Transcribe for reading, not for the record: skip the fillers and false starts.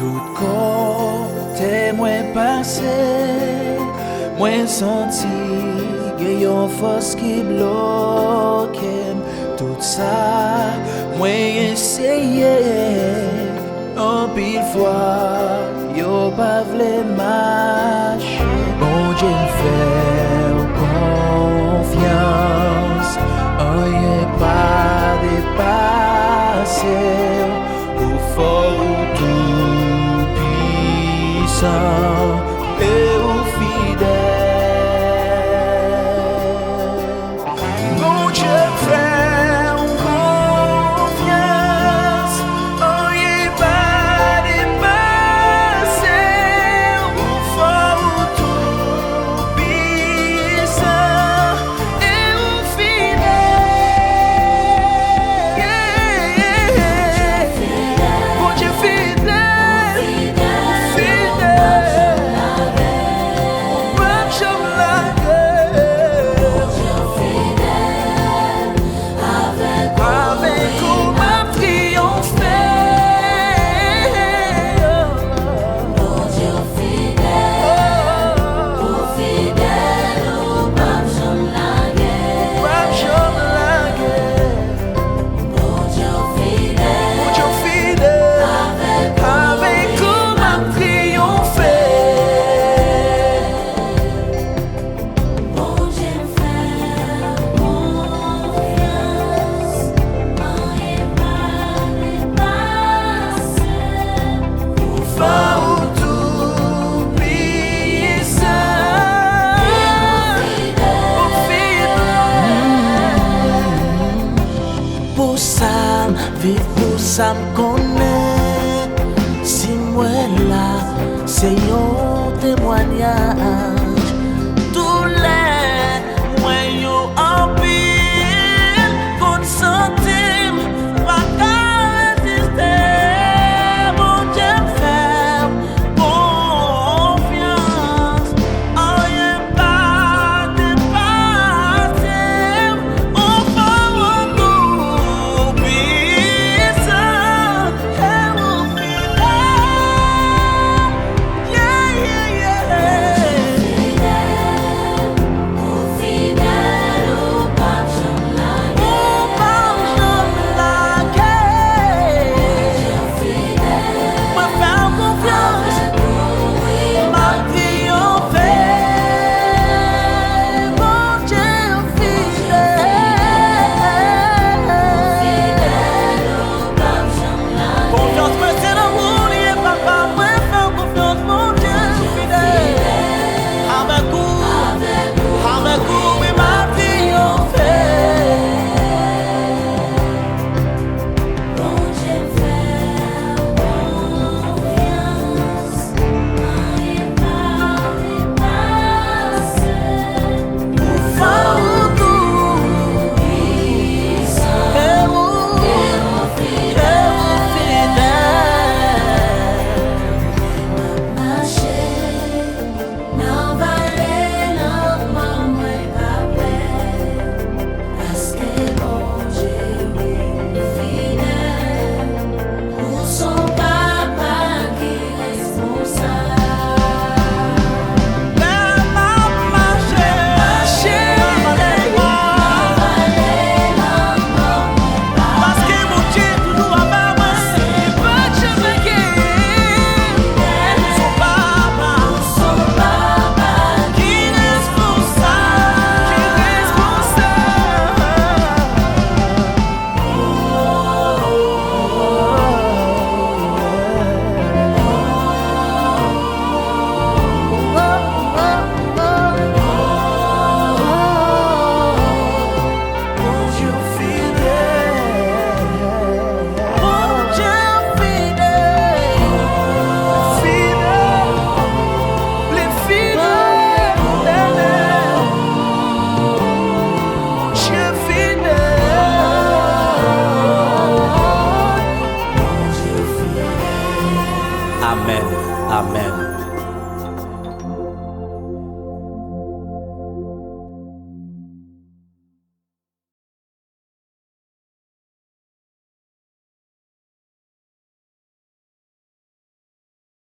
Tout côté moins passé, moins senti que yon force qui bloque. Tout ça, moins essayé, en pile fois, yo pas vle marcher. Bon Dieu fait confiance, rien pas dépasser, ou fort ou tout puissant, et ou fidèle. Bon Dieu fait confiance, rien pas dépasser, ou fort ou tout puissant, et ou fidèle. Bon Dieu fidèle, fidèle. Même j'aime la guerre. Avec où m'a triomphé. Même j'aime la guerre. Bon Dieu fidèle. Avec où m'a triomphé. Fort ou tout puissant, ou fidèle. Pour ça, vivre pour ça m'connais. Si moi là, c'est un témoignage. Tous les moyens en pile, qu'on centime, pas qu'à résister. Mon Dieu fait confiance, rien pas dépasser, au fond ou tout puissant, et au fidèle. Yeah, yeah, yeah. Amen. Amen.